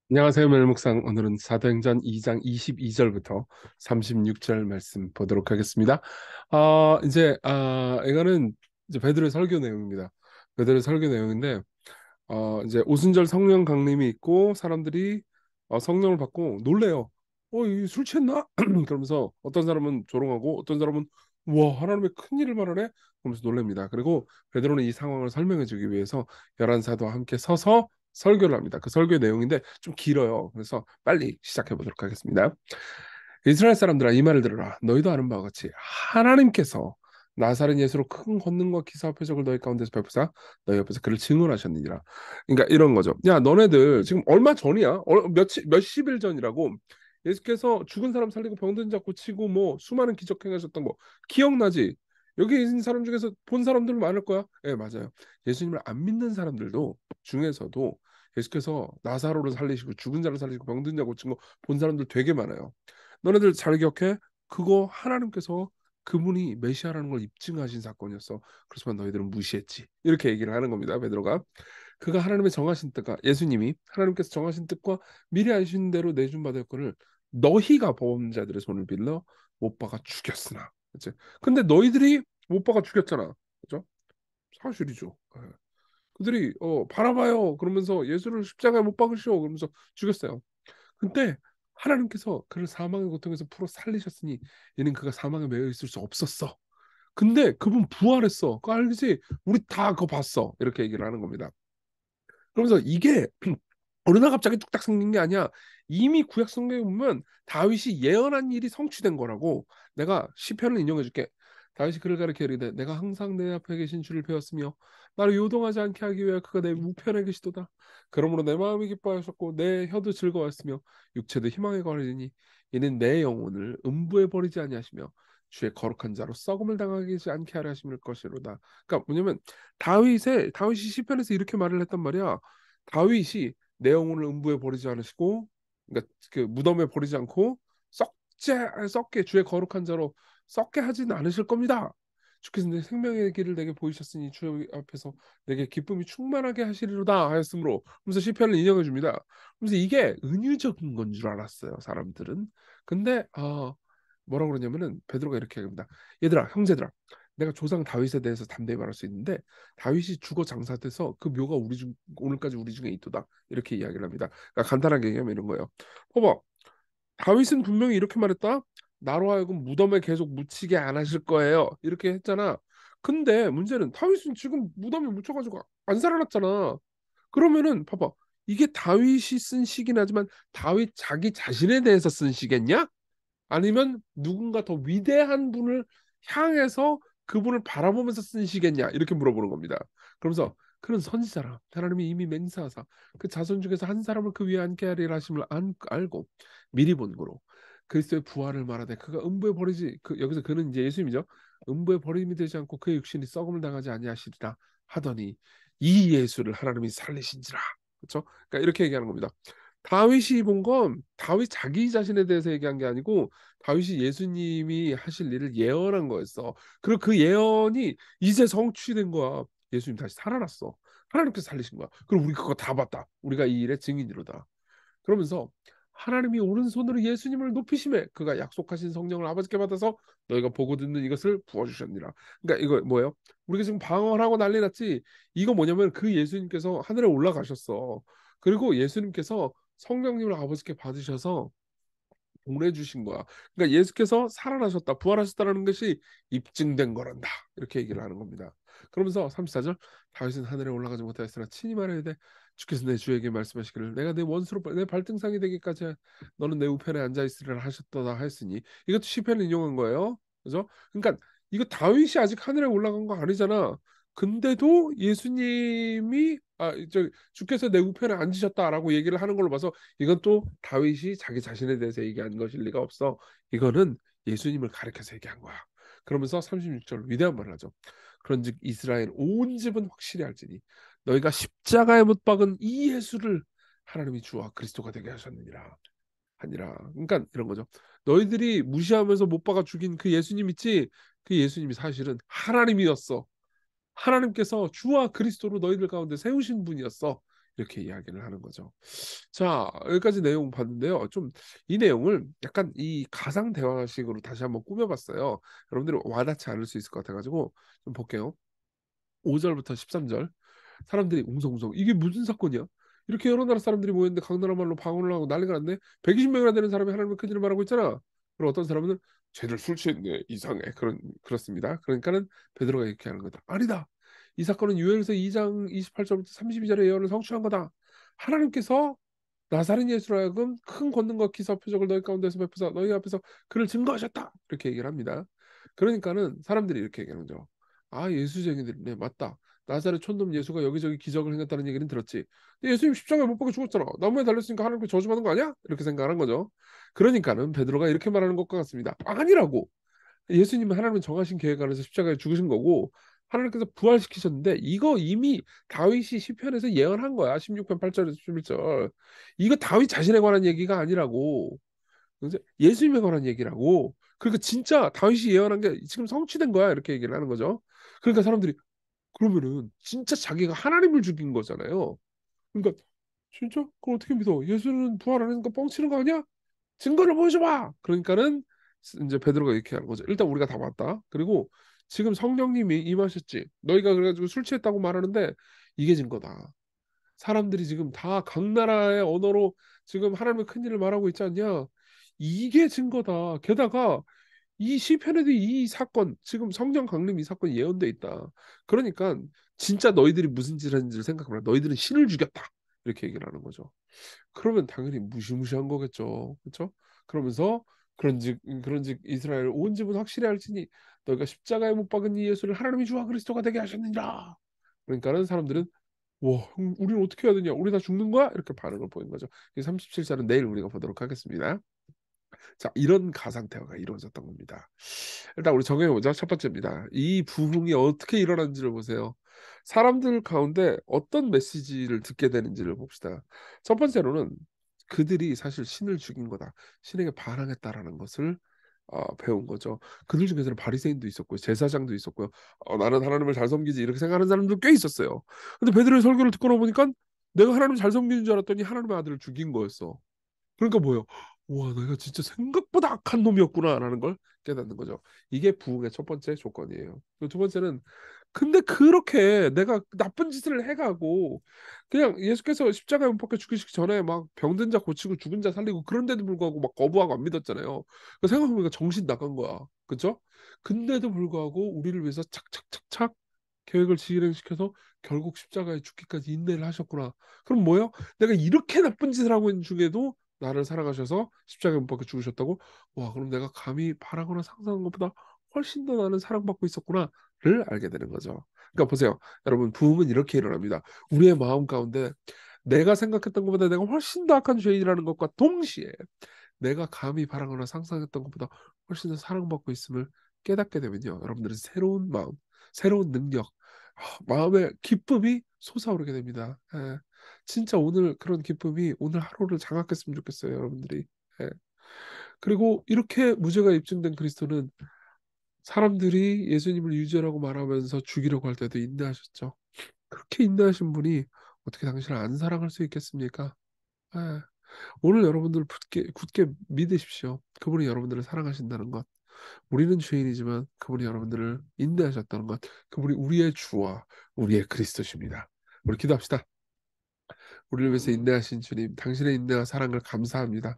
안녕하세요, 멜목상. 오늘은 사도행전 2장 22절부터 36절 말씀 보도록 하겠습니다. 이거는 이제 베드로의 설교 내용입니다. 베드로의 설교 내용인데, 이제 오순절 성령 강림이 있고 사람들이 성령을 받고 놀래요. 이술 취했나? 그러면서 어떤 사람은 조롱하고 어떤 사람은 와, 하나님의 큰 일을 말하네? 그러면서 놀랍니다. 그리고 베드로는 이 상황을 설명해 주기 위해서 열한 사도와 함께 서서 설교를 합니다. 그 설교 내용인데 좀 길어요. 그래서 빨리 시작해 보도록 하겠습니다. 이스라엘 사람들아, 이 말을 들으라. 너희도 아는 바와 같이 하나님께서 나사렛 예수로 큰 권능과 기사와 표적을 너희 가운데서 베푸사 너희 옆에서 그를 증언하셨느니라. 그러니까 이런 거죠. 야, 너네들 지금 얼마 전이야? 몇십 일 전이라고. 예수께서 죽은 사람 살리고 병든 자 고치고 뭐 수많은 기적 행하셨던 거 기억나지? 여기 있는 사람 중에서 본 사람들 많을 거야. 예, 맞아요. 예수님을 안 믿는 사람들도 중에서도 예수께서 나사로를 살리시고 죽은 자를 살리시고 병든 자 고친 거 본 사람들 되게 많아요. 너네들 잘 기억해? 그거 하나님께서 그분이 메시아라는 걸 입증하신 사건이었어. 그렇지만 너희들은 무시했지. 이렇게 얘기를 하는 겁니다. 베드로가. 그가 하나님의 정하신 뜻과 예수님이 하나님께서 정하신 뜻과 미리 아신 대로 내준 바될 거를 너희가 범죄자들의 손을 빌려 못 박아 죽였으나. 그치? 근데 너희들이 못 박아 죽였잖아. 그죠? 사실이죠. 예. 그들이 바라봐요. 그러면서 예수를 십자가에 못 박으시오. 그러면서 죽였어요. 근데 하나님께서 그를 사망의 고통에서 풀어 살리셨으니 이는 그가 사망에 매여 있을 수 없었어. 근데 그분 부활했어. 그거 알지? 우리 다 그거 봤어. 이렇게 얘기를 하는 겁니다. 그러면서 이게 어느 날 갑자기 뚝딱 생긴 게 아니야. 이미 구약 성경에 보면 다윗이 예언한 일이 성취된 거라고. 내가 시편을 인용해 줄게. 다윗이 그를 가리켜 이르되 내가 항상 내 앞에 계신 주를 배웠으며 나를 요동하지 않게 하기 위하여 그가 내 우편에 계시도다. 그러므로 내 마음이 기뻐하셨고 내 혀도 즐거웠으며 육체도 희망에 거리니 이는 내 영혼을 음부에 버리지 아니하시며 주의 거룩한 자로 썩음을 당하지 않게 하려 하심일 것이로다. 그러니까 뭐냐면 다윗이 시편에서 이렇게 말을 했단 말이야. 다윗이 내 영혼을 음부에 버리지 않으시고, 그러니까 그 무덤에 버리지 않고 썩게 주의 거룩한 자로 썩게 하진 않으실 겁니다. 주께서 내 생명의 길을 내게 보이셨으니 주 앞에서 내게 기쁨이 충만하게 하시리로다 하였으므로 그래서 시편을 인용해 줍니다. 그래서 이게 은유적인 건 줄 알았어요, 사람들은. 근데 뭐라고 그러냐면은 베드로가 이렇게 합니다. 얘들아, 형제들아, 내가 조상 다윗에 대해서 담대히 말할 수 있는데 다윗이 죽어 장사돼서 그 묘가 오늘까지 우리 중에 있도다. 이렇게 이야기를 합니다. 그러니까 간단하게 얘기하면 이런 거예요. 봐봐, 다윗은 분명히 이렇게 말했다. 나로 하여금 무덤에 계속 묻히게 안 하실 거예요. 이렇게 했잖아. 근데 문제는 다윗은 지금 무덤에 묻혀가지고 안 살아났잖아. 그러면은 봐봐. 이게 다윗이 쓴 시긴 하지만 다윗 자기 자신에 대해서 쓴 시겠냐? 아니면 누군가 더 위대한 분을 향해서 그분을 바라보면서 쓴 시겠냐? 이렇게 물어보는 겁니다. 그러면서 그는 선지자라. 하나님이 이미 맹세하사 그 자손 중에서 한 사람을 그 위에 앉게 하리라 하심을 알고 미리 본 거로 그리스도의 부활을 말하되 그가 음부에 버리지 여기서 그는 이제 예수님이죠. 음부에 버림이 되지 않고 그의 육신이 썩음을 당하지 아니하시리라 하더니 이 예수를 하나님이 살리신지라. 그렇죠? 그러니까 이렇게 얘기하는 겁니다. 다윗이 본 건 다윗 자기 자신에 대해서 얘기한 게 아니고 다윗이 예수님이 하실 일을 예언한 거였어. 그리고 그 예언이 이제 성취된 거야. 예수님 다시 살아났어. 하나님께서 살리신 거야. 그리고 우리 그거 다 봤다. 우리가 이 일의 증인이로다. 그러면서 하나님이 오른손으로 예수님을 높이심에 그가 약속하신 성령을 아버지께 받아서 너희가 보고 듣는 이것을 부어주셨니라. 그러니까 이거 뭐예요? 우리가 지금 방언하고 난리 났지. 이거 뭐냐면 그 예수님께서 하늘에 올라가셨어. 그리고 예수님께서 성령님을 아버지께 받으셔서 보내주신 거야. 그러니까 예수께서 살아나셨다, 부활하셨다라는 것이 입증된 거란다. 이렇게 얘기를 하는 겁니다. 그러면서 34절 다윗은 하늘에 올라가지 못하였으나 친히 말해야 돼. 주께서 내 주에게 말씀하시기를 내가 내 원수로 내 발등상이 되기까지 너는 내 우편에 앉아 있으리라 하셨도다 하였으니 이것도 시편을 인용한 거예요. 그죠? 그러니까 이거 다윗이 아직 하늘에 올라간 거 아니잖아. 근데도 예수님이 주께서 내 우편에 앉으셨다라고 얘기를 하는 걸로 봐서 이건 또 다윗이 자기 자신에 대해서 얘기한 것일 리가 없어. 이거는 예수님을 가리켜서 얘기한 거야. 그러면서 36절 위대한 말을 하죠. 그런즉 이스라엘 온 집은 확실히 알지니 너희가 십자가에 못 박은 이 예수를 하나님이 주와 그리스도가 되게 하셨느니라 하니라. 그러니까 이런 거죠. 너희들이 무시하면서 못 박아 죽인 그 예수님 있지? 그 예수님이 사실은 하나님이었어. 하나님께서 주와 그리스도로 너희들 가운데 세우신 분이었어. 이렇게 이야기를 하는 거죠. 자, 여기까지 내용 봤는데요. 좀 이 내용을 약간 이 가상 대화식으로 다시 한번 꾸며봤어요. 여러분들이 와닿지 않을 수 있을 것 같아가지고 좀 볼게요. 5절부터 13절. 사람들이 웅성웅성 이게 무슨 사건이야? 이렇게 여러 나라 사람들이 모였는데 각 나라 말로 방언을 하고 난리가 났네. 120명이나 되는 사람이 하나님의 큰 일을 말하고 있잖아. 그리고 어떤 사람은 쟤들 술 취했네 이상해 그렇습니다. 그러니까는 베드로가 이렇게 하는 거다. 아니다. 이 사건은 요엘서 2장 28절부터 32절의 예언을 성취한 거다. 하나님께서 나사렛 예수로 하여금 큰 권능과 기사 표적을 너희 가운데서 베푸사 너희 앞에서 그를 증거하셨다. 이렇게 얘기를 합니다. 그러니까는 사람들이 이렇게 얘기하는 거죠. 아 예수쟁이들이네 맞다. 나사렛 촌놈 예수가 여기저기 기적을 행했다는 얘기는 들었지. 근데 예수님 십자가에 못 박혀 죽었잖아. 나무에 달렸으니까 하나님께 저주받는 거 아니야? 이렇게 생각하는 거죠. 그러니까는 베드로가 이렇게 말하는 것과 같습니다. 아니라고. 예수님은 하나님은 정하신 계획 안에서 십자가에 죽으신 거고 하나님께서 부활시키셨는데 이거 이미 다윗이 시편에서 예언한 거야. 16편 8절에서 11절. 이거 다윗 자신에 관한 얘기가 아니라고. 그래서 예수님에 관한 얘기라고. 그러니까 진짜 다윗이 예언한 게 지금 성취된 거야. 이렇게 얘기를 하는 거죠. 그러니까 사람들이 그러면은 진짜 자기가 하나님을 죽인 거잖아요. 그러니까 진짜 그걸 어떻게 믿어? 예수는 부활 안 했으니까 뻥치는 거 아니야? 증거를 보여줘봐. 그러니까는 이제 베드로가 이렇게 하는 거죠. 일단 우리가 다 봤다. 그리고 지금 성령님이 임하셨지. 너희가 그래가지고 술 취했다고 말하는데 이게 증거다. 사람들이 지금 다 각 나라의 언어로 지금 하나님의 큰 일을 말하고 있지 않냐? 이게 증거다. 게다가 이 시편에도 이 사건 지금 성령 강림 이 사건 예언돼 있다. 그러니까 진짜 너희들이 무슨 짓을 했는지를 생각해보라. 너희들은 신을 죽였다. 이렇게 얘기를 하는 거죠. 그러면 당연히 무시무시한 거겠죠. 그렇죠? 그러면서 그런즉 이스라엘 온 집은 확실히 알지니 너희가 십자가에 못 박은 이 예수를 하나님이 주와 그리스도가 되게 하셨느니라. 그러니까는 사람들은 와, 우리는 어떻게 해야 되냐? 우리 다 죽는 거야? 이렇게 반응을 보인 거죠. 이 37절은 내일 우리가 보도록 하겠습니다. 자, 이런 가상 대화가 이루어졌던 겁니다. 일단 우리 정해보자. 첫 번째입니다. 이 부흥이 어떻게 일어난지를 보세요. 사람들 가운데 어떤 메시지를 듣게 되는지를 봅시다. 첫 번째로는 그들이 사실 신을 죽인 거다. 신에게 반항했다라는 것을 배운 거죠. 그들 중에서는 바리새인도 있었고요, 제사장도 있었고요. 나는 하나님을 잘 섬기지 이렇게 생각하는 사람도 꽤 있었어요. 근데 베드로의 설교를 듣고 보니까 내가 하나님을 잘 섬기는 줄 알았더니 하나님의 아들을 죽인 거였어. 그러니까 뭐예요? 와, 내가 진짜 생각보다 악한 놈이었구나라는 걸 깨닫는 거죠. 이게 부흥의 첫 번째 조건이에요. 그리고 두 번째는 근데 그렇게 내가 나쁜 짓을 해가고 그냥 예수께서 십자가에 못 박혀 죽으시기 전에 막 병든 자 고치고 죽은 자 살리고 그런데도 불구하고 막 거부하고 안 믿었잖아요. 생각해보니까 정신 나간 거야. 그죠? 근데도 불구하고 우리를 위해서 착착착착 계획을 진행시켜서 결국 십자가에 죽기까지 인내를 하셨구나. 그럼 뭐요? 내가 이렇게 나쁜 짓을 하고 있는 중에도 나를 사랑하셔서 십자가에 못 박혀 죽으셨다고? 와, 그럼 내가 감히 바라거나 상상한 것보다 훨씬 더 나는 사랑받고 있었구나를 알게 되는 거죠. 그러니까 보세요. 여러분, 부흥은 이렇게 일어납니다. 우리의 마음 가운데 내가 생각했던 것보다 내가 훨씬 더 악한 죄인이라는 것과 동시에 내가 감히 바라거나 상상했던 것보다 훨씬 더 사랑받고 있음을 깨닫게 되면요. 여러분들은 새로운 마음, 새로운 능력, 마음의 기쁨이 솟아오르게 됩니다. 예. 진짜 오늘 그런 기쁨이 오늘 하루를 장악했으면 좋겠어요, 여러분들이. 예. 그리고 이렇게 무죄가 입증된 그리스도는 사람들이 예수님을 유죄라고 말하면서 죽이려고 할 때도 인내하셨죠. 그렇게 인내하신 분이 어떻게 당신을 안 사랑할 수 있겠습니까? 예. 오늘 여러분들 굳게 믿으십시오. 그분이 여러분들을 사랑하신다는 것. 우리는 죄인이지만 그분이 여러분들을 인내하셨다는 것. 그분이 우리의 주와 우리의 그리스도십니다. 우리 기도합시다. 우리를 위해서 인내하신 주님, 당신의 인내와 사랑을 감사합니다.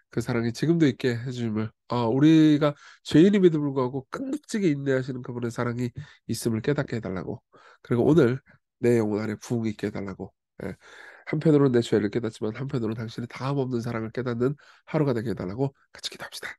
그 사랑이 지금도 있게 해주심을, 우리가 죄인임에도 불구하고 끈질기게 인내하시는 그분의 사랑이 있음을 깨닫게 해달라고. 그리고 오늘 내 영혼 안에 부흥이 있게 해달라고. 예. 한편으로는 내 죄를 깨닫지만 한편으로는 당신의 다함 없는 사랑을 깨닫는 하루가 되게 해달라고 같이 기도합시다.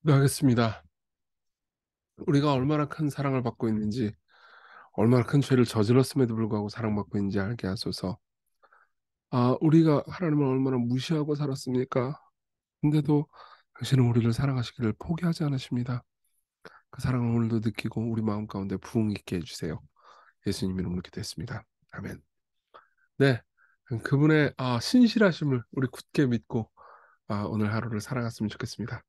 기도하겠습니다. 우리가 얼마나 큰 사랑을 받고 있는지, 얼마나 큰 죄를 저질렀음에도 불구하고 사랑받고 있는지 알게 하소서. 우리가 하나님을 얼마나 무시하고 살았습니까? 근데도 당신은 우리를 사랑하시기를 포기하지 않으십니다. 그 사랑을 오늘도 느끼고 우리 마음 가운데 부흥 있게 해주세요. 예수님 이름으로 기도했습니다. 아멘. 네, 그분의 신실하심을 우리 굳게 믿고 오늘 하루를 살아갔으면 좋겠습니다.